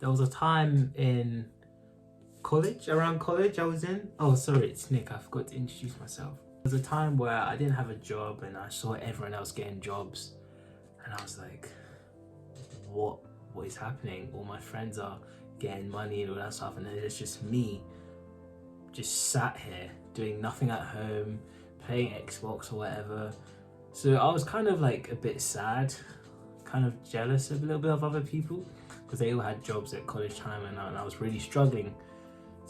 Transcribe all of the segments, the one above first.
There was a time in around college I was in. Oh, sorry, it's Nick. I forgot to introduce myself. There was a time where I didn't have a job and I saw everyone else getting jobs. And I was like, what is happening? All my friends are getting money and all that stuff. And then it's just me just sat here doing nothing at home, playing Xbox or whatever. So I was kind of like a bit sad, kind of jealous a little bit of other people because they all had jobs at college time and I was really struggling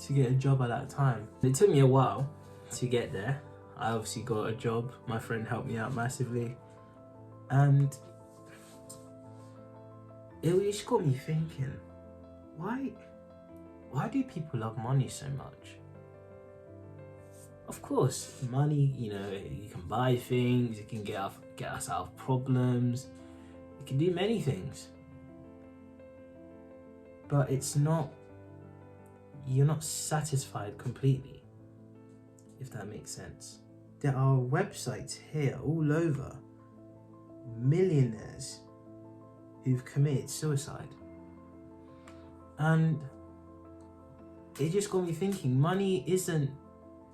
to get a job at that time. It took me a while to get there. I obviously got a job. My friend helped me out massively. And it just got me thinking, why do people love money so much? Of course, money, you can buy things, it can get us out of problems, it can do many things. But you're not satisfied completely, if that makes sense. There are websites here all over, millionaires who've committed suicide. And it just got me thinking, money isn't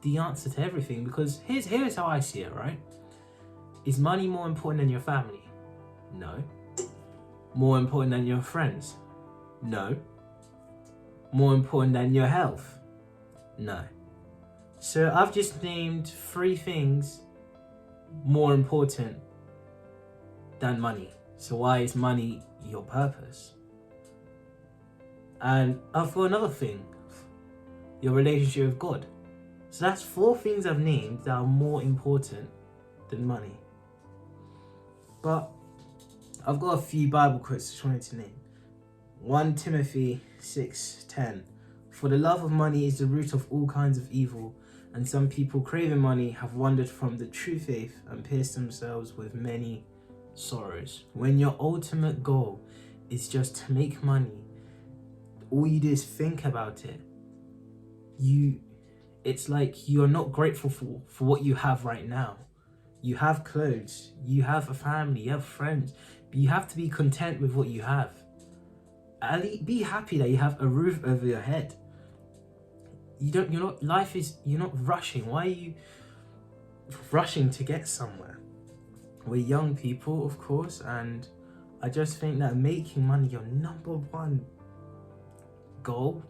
the answer to everything, because here's how I see it, right? Is money more important than your family? No. More important than your friends? No. More important than your health? No. So I've just named 3 things more important than money. So why is money your purpose? And I've got another thing, your relationship with God. So that's 4 things I've named that are more important than money. But I've got a few Bible quotes I just wanted to name. 1 Timothy 6:10. For the love of money is the root of all kinds of evil, and some people craving money have wandered from the true faith and pierced themselves with many sorrows. When your ultimate goal is just to make money, all you do is think about it. It's like you're not grateful for what you have right now. You have clothes, you have a family, you have friends, but you have to be content with what you have. At least be happy that you have a roof over your head. You're not rushing. Why are you rushing to get somewhere? We're young people, of course, and I just think that making money your number one goal,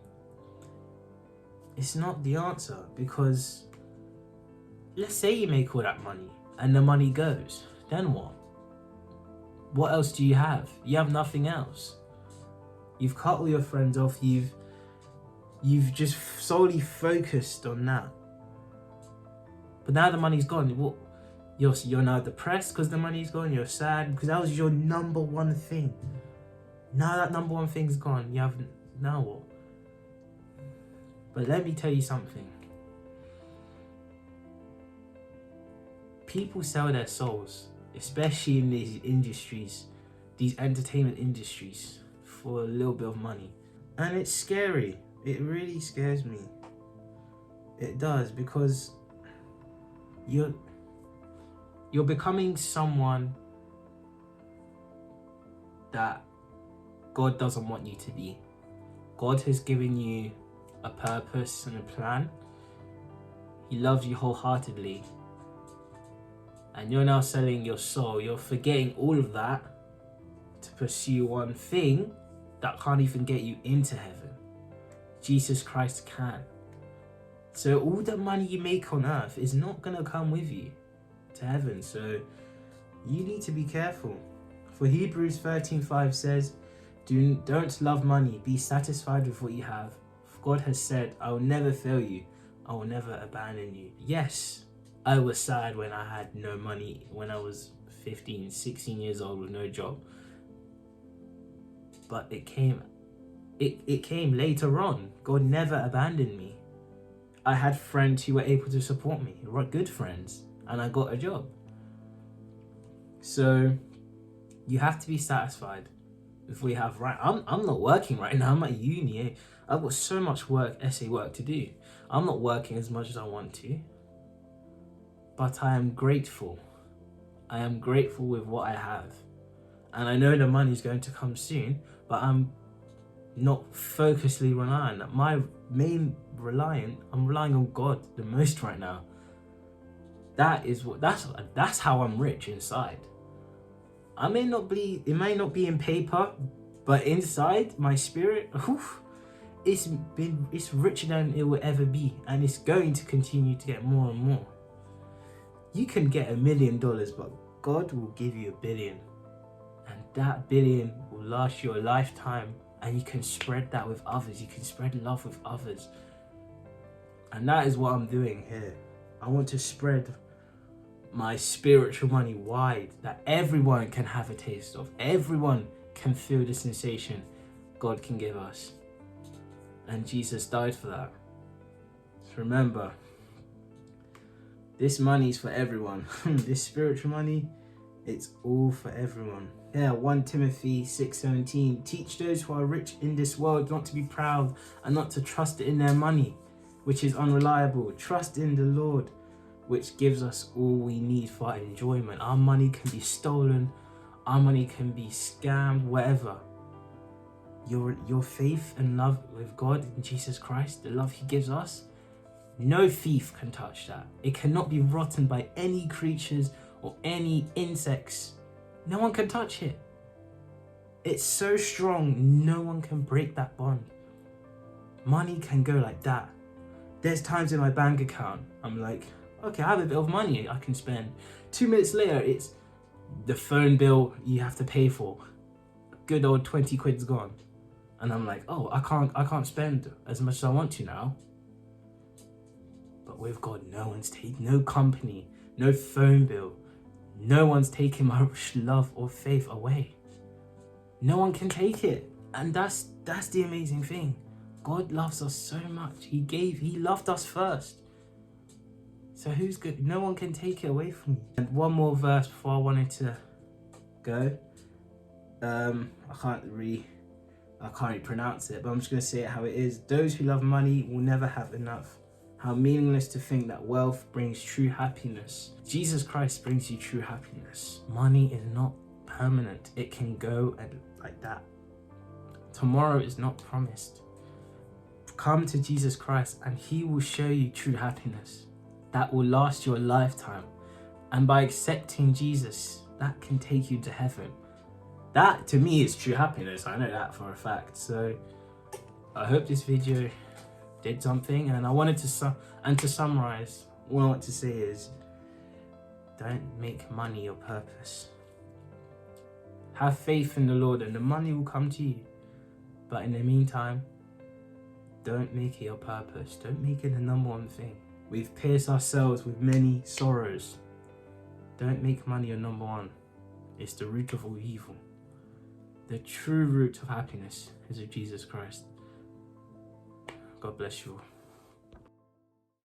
it's not the answer, because let's say you make all that money and the money goes, then what? What else do you have? You have nothing else. You've cut all your friends off, you've just solely focused on that. But now the money's gone, what? You're now depressed because the money's gone, you're sad because that was your number one thing. Now that number one thing's gone, now what? But let me tell you something. People sell their souls, especially in these industries, these entertainment industries, for a little bit of money. And it's scary. It really scares me. It does, because you're becoming someone that God doesn't want you to be. God has given you a purpose and a plan. He loves you wholeheartedly. And you're now selling your soul. You're forgetting all of that to pursue one thing that can't even get you into heaven. Jesus Christ can. So all the money you make on earth is not going to come with you to heaven. So you need to be careful. For Hebrews 13:5 says, don't love money, be satisfied with what you have. For God has said, I will never fail you, I will never abandon you. Yes, I was sad when I had no money, when I was 15, 16 years old with no job. But it came later on. God never abandoned me. I had friends who were able to support me, good friends, and I got a job. So you have to be satisfied with what you have. Right, I'm not working right now. I'm at uni. I've got so much essay work to do. I'm not working as much as I want to, but I am grateful. I am grateful with what I have, and I know the money's going to come soon. But I'm not focusedly relying. My main I'm relying on God the most right now. That's how I'm rich inside. It may not be in paper, but inside my spirit, it's richer than it will ever be, and it's going to continue to get more and more. You can get $1 million, but God will give you 1 billion, and that 1 billion will last you a lifetime, and you can spread that with others. You can spread love with others, and that is what I'm doing here. I want to spread my spiritual money wide, that everyone can have a taste of. Everyone can feel the sensation God can give us, and Jesus died for that. So remember, this money is for everyone. This spiritual money, it's all for everyone. Yeah, 1 Timothy 6:17. Teach those who are rich in this world not to be proud and not to trust in their money, which is unreliable. Trust in the Lord, which gives us all we need for our enjoyment. Our money can be stolen, our money can be scammed, whatever. Your faith and love with God in Jesus Christ, the love He gives us, no thief can touch that. It cannot be rotten by any creatures or any insects. No one can touch it. It's so strong, no one can break that bond. Money can go like that. There's times in my bank account, I'm like, okay, I have a bit of money I can spend. 2 minutes later, it's the phone bill you have to pay for. Good old 20 quid's gone. And I'm like, oh, I can't spend as much as I want to now. But with God, no company, no phone bill, no one's taking my love or faith away. No one can take it. And that's the amazing thing. God loves us so much. He loved us first. So who's good? No one can take it away from you. And one more verse before I wanted to go. I can't really pronounce it, but I'm just going to say it how it is. Those who love money will never have enough. How meaningless to think that wealth brings true happiness. Jesus Christ brings you true happiness. Money is not permanent. It can go and like that. Tomorrow is not promised. Come to Jesus Christ and He will show you true happiness that will last you a lifetime. And by accepting Jesus, that can take you to heaven. That to me is true happiness. I know that for a fact. So I hope this video did something, and I wanted to summarize, all I want to say is, don't make money your purpose. Have faith in the Lord and the money will come to you. But in the meantime, don't make it your purpose. Don't make it the number one thing. We've pierced ourselves with many sorrows. Don't make money your number one. It's the root of all evil. The true root of happiness is of Jesus Christ. God bless you all.